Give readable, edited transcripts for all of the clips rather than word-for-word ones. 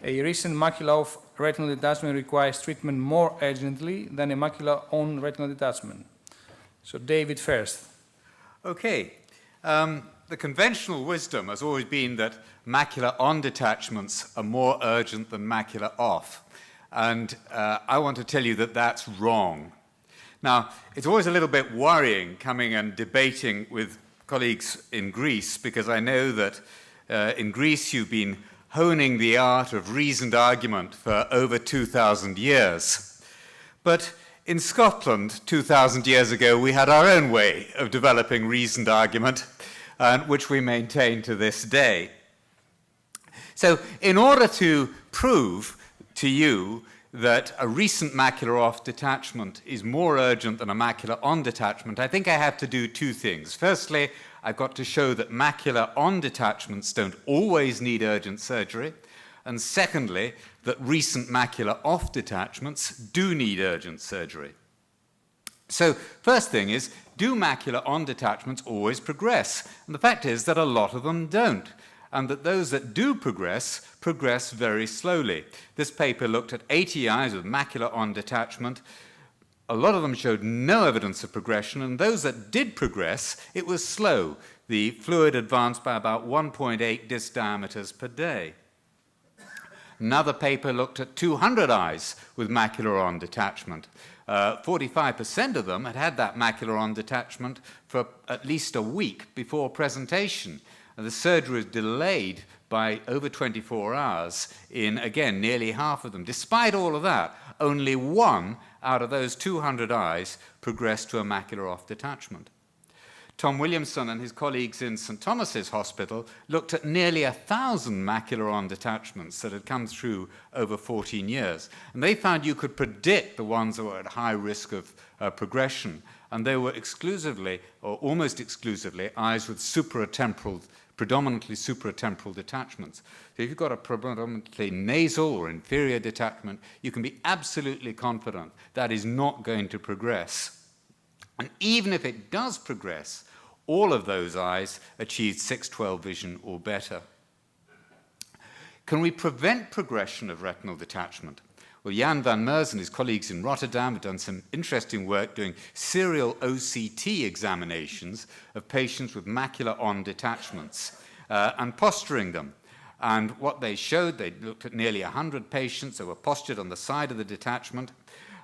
A recent macula-off retinal detachment requires treatment more urgently than a macula-on retinal detachment. So David first. Okay. The conventional wisdom has always been that macula-on detachments are more urgent than macula-off. And I want to tell you that that's wrong. Now, it's always a little bit worrying coming and debating with colleagues in Greece, because I know that in Greece you've been honing the art of reasoned argument for over 2,000 years. But in Scotland, 2,000 years ago, we had our own way of developing reasoned argument, which we maintain to this day. So in order to prove to you that a recent macula-off detachment is more urgent than a macula-on detachment, I think I have to do two things. Firstly, I've got to show that macula-on detachments don't always need urgent surgery. And secondly, that recent macula-off detachments do need urgent surgery. So first thing is, do macula-on detachments always progress? And the fact is that a lot of them don't, and that those that do progress very slowly. This paper looked at 80 eyes with macula-on detachment. A lot of them showed no evidence of progression, and those that did progress, it was slow. The fluid advanced by about 1.8 disc diameters per day. Another paper looked at 200 eyes with macula-on detachment. 45% of them had had that macula-on detachment for at least a week before presentation. And the surgery was delayed by over 24 hours in, again, nearly half of them. Despite all of that, only one out of those 200 eyes progressed to a macula-off detachment. Tom Williamson and his colleagues in St. Thomas's Hospital looked at nearly 1,000 macula-on detachments that had come through over 14 years. And they found you could predict the ones that were at high risk of progression. And they were exclusively, or almost exclusively, eyes with predominantly supratemporal detachments. So if you've got a predominantly nasal or inferior detachment, you can be absolutely confident that is not going to progress. And even if it does progress, all of those eyes achieved 6/12 vision or better. Can we prevent progression of retinal detachment? Well, Jan van Meurs and his colleagues in Rotterdam have done some interesting work doing serial OCT examinations of patients with macula-on detachments and posturing them. And what they showed, they looked at nearly 100 patients that were postured on the side of the detachment,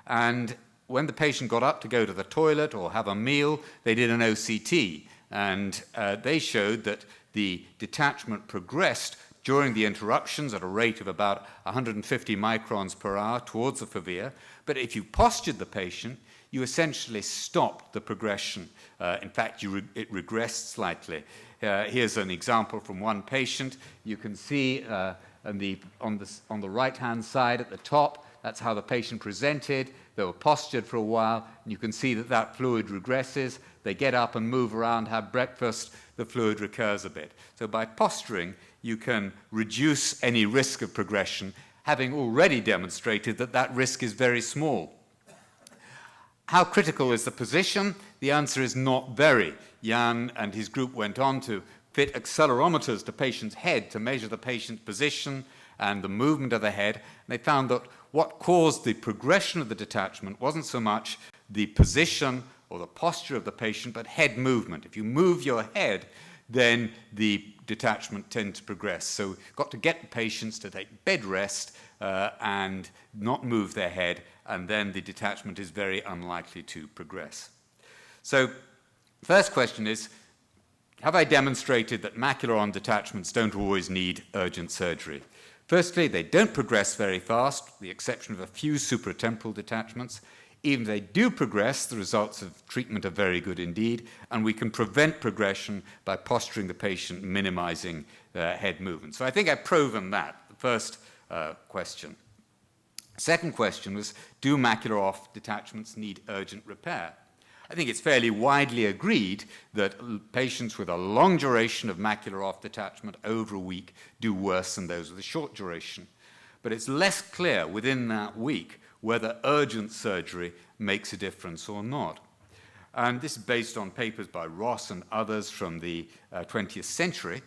and when the patient got up to go to the toilet or have a meal, they did an OCT, and they showed that the detachment progressed during the interruptions at a rate of about 150 microns per hour towards the fovea. But if you postured the patient, you essentially stopped the progression. In fact, it regressed slightly. Here's an example from one patient. You can see on the right-hand side at the top, that's how the patient presented. They were postured for a while, and you can see that that fluid regresses. They get up and move around, have breakfast, the fluid recurs a bit. So by posturing, you can reduce any risk of progression, having already demonstrated that that risk is very small. How critical is the position? The answer is not very. Jan and his group went on to fit accelerometers to patient's head to measure the patient's position and the movement of the head. And they found that what caused the progression of the detachment wasn't so much the position or the posture of the patient, but head movement. If you move your head, then the detachment tends to progress. So you've got to get the patients to take bed rest and not move their head, and then the detachment is very unlikely to progress. So first question is, have I demonstrated that macula-on detachments don't always need urgent surgery? Firstly, they don't progress very fast, with the exception of a few supratemporal detachments. Even if they do progress, the results of treatment are very good indeed, and we can prevent progression by posturing the patient, minimizing head movement. So I think I've proven that, the first question. Second question was, do macula-off detachments need urgent repair? I think it's fairly widely agreed that patients with a long duration of macula-off detachment over a week do worse than those with a short duration. But it's less clear within that week whether urgent surgery makes a difference or not. And this is based on papers by Ross and others from the 20th century.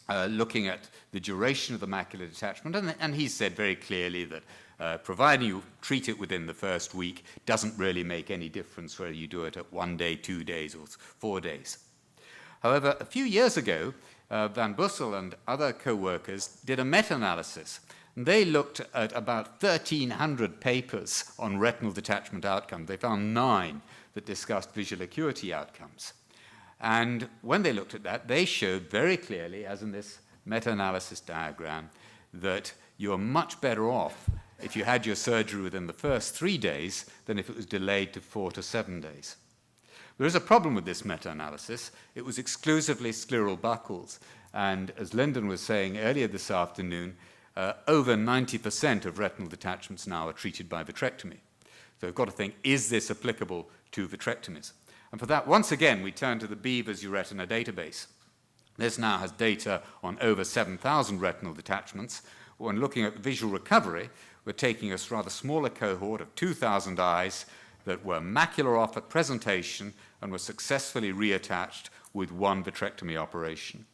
looking at the duration of the macular detachment, and he said very clearly that providing you treat it within the first week doesn't really make any difference whether you do it at 1 day, 2 days, or 4 days. However, a few years ago, Van Bussel and other co-workers did a meta-analysis. And they looked at about 1,300 papers on retinal detachment outcomes. They found 9 that discussed visual acuity outcomes. And when they looked at that, they showed very clearly, as in this meta-analysis diagram, that you're much better off if you had your surgery within the first 3 days than if it was delayed to 4 to 7 days. There is a problem with this meta-analysis. It was exclusively scleral buckles. And as Lyndon was saying earlier this afternoon, over 90% of retinal detachments now are treated by vitrectomy. So we've got to think, is this applicable to vitrectomies? And for that, once again, we turn to the Beavers Uretina database. This now has data on over 7,000 retinal detachments. When looking at visual recovery, we're taking a rather smaller cohort of 2,000 eyes that were macula-off at presentation and were successfully reattached with 1 vitrectomy operation.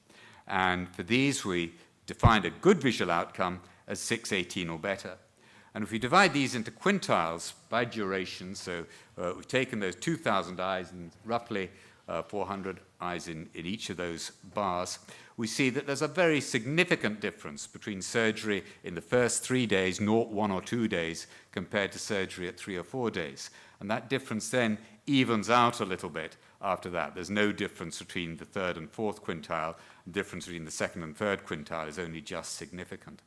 And for these, we defined a good visual outcome as 6/18 or better. And if we divide these into quintiles by duration, so we've taken those 2,000 eyes and roughly 400 eyes in each of those bars, we see that there's a very significant difference between surgery in the first 3 days, 0, 1 or 2 days, compared to surgery at 3 or 4 days. And that difference then evens out a little bit after that. There's no difference between the 3rd and 4th quintile. The difference between the 2nd and 3rd quintile is only just significant.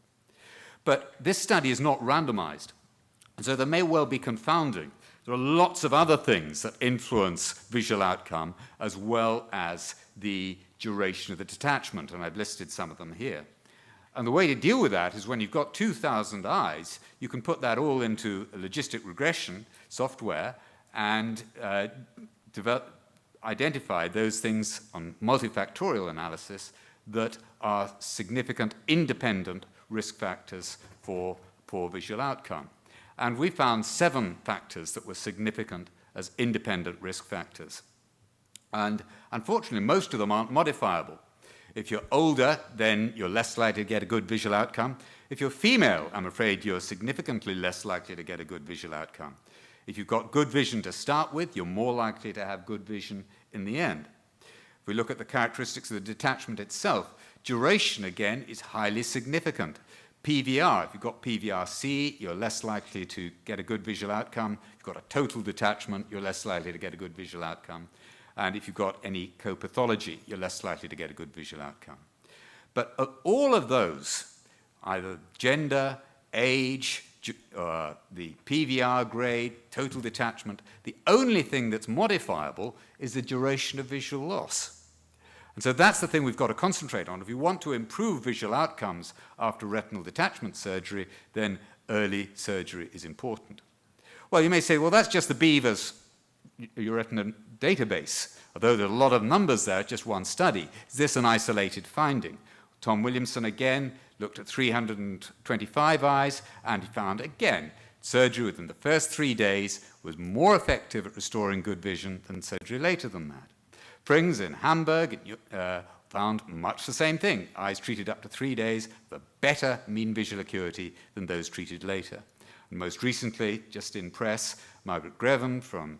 But this study is not randomized, and so there may well be confounding. There are lots of other things that influence visual outcome as well as the duration of the detachment, and I've listed some of them here. And the way to deal with that is when you've got 2,000 eyes, you can put that all into a logistic regression software and identify those things on multifactorial analysis that are significant independent risk factors for poor visual outcome. And we found 7 factors that were significant as independent risk factors. And unfortunately, most of them aren't modifiable. If you're older, then you're less likely to get a good visual outcome. If you're female, I'm afraid you're significantly less likely to get a good visual outcome. If you've got good vision to start with, you're more likely to have good vision in the end. If we look at the characteristics of the detachment itself, duration, again, is highly significant. PVR, if you've got PVR-C, you're less likely to get a good visual outcome. If you've got a total detachment, you're less likely to get a good visual outcome. And if you've got any copathology, you're less likely to get a good visual outcome. But all of those, either gender, age, the PVR grade, total detachment, the only thing that's modifiable is the duration of visual loss. And so that's the thing we've got to concentrate on. If you want to improve visual outcomes after retinal detachment surgery, then early surgery is important. Well, you may say, well, that's just the Beavers Uretina database. Although there are a lot of numbers there, just one study. Is this an isolated finding? Tom Williamson, again, looked at 325 eyes, and he found, again, surgery within the first 3 days was more effective at restoring good vision than surgery later than that. Frings in Hamburg found much the same thing. Eyes treated up to 3 days, the better mean visual acuity than those treated later. And most recently, just in press, Margaret Greven from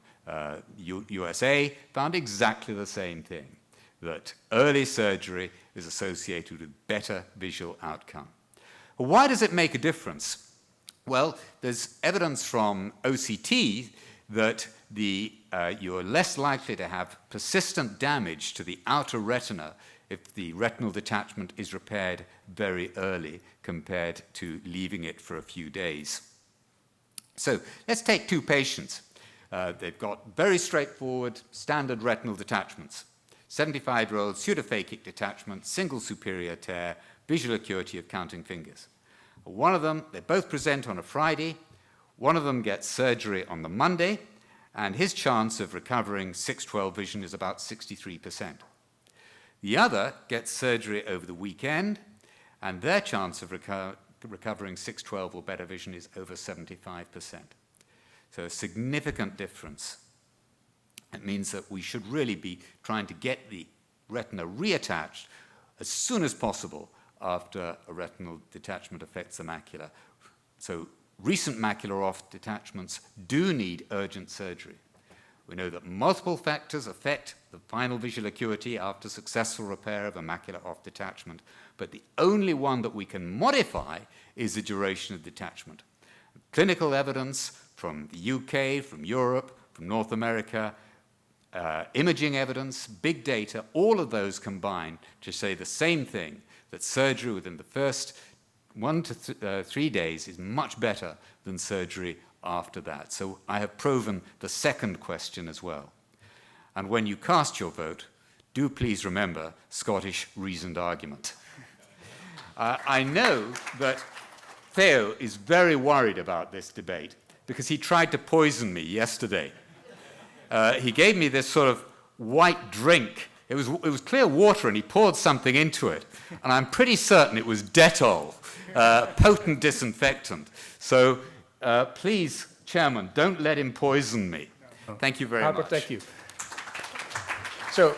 USA found exactly the same thing, that early surgery is associated with better visual outcome. Well, why does it make a difference? Well, there's evidence from OCT that you're less likely to have persistent damage to the outer retina if the retinal detachment is repaired very early compared to leaving it for a few days. So let's take 2 patients. They've got very straightforward standard retinal detachments. 75-year-old pseudophakic detachment, single superior tear, visual acuity of counting fingers. One of them, they both present on a Friday. One of them gets surgery on the Monday, and his chance of recovering 6/12 vision is about 63%. The other gets surgery over the weekend, and their chance of recovering 6/12 or better vision is over 75%. So a significant difference. It means that we should really be trying to get the retina reattached as soon as possible after a retinal detachment affects the macula. So recent macula-off detachments do need urgent surgery. We know that multiple factors affect the final visual acuity after successful repair of a macula-off detachment, but the only one that we can modify is the duration of detachment. Clinical evidence from the UK, from Europe, from North America, imaging evidence, big data, all of those combine to say the same thing, that surgery within the first 1 to 3 days is much better than surgery after that. So I have proven the second question as well. And when you cast your vote, do please remember Scottish reasoned argument. I know that Theo is very worried about this debate because he tried to poison me yesterday. He gave me this sort of white drink. It was clear water, and he poured something into it. And I'm pretty certain it was Dettol, potent disinfectant. So please, Chairman, don't let him poison me. Thank you very much. I'll protect you. So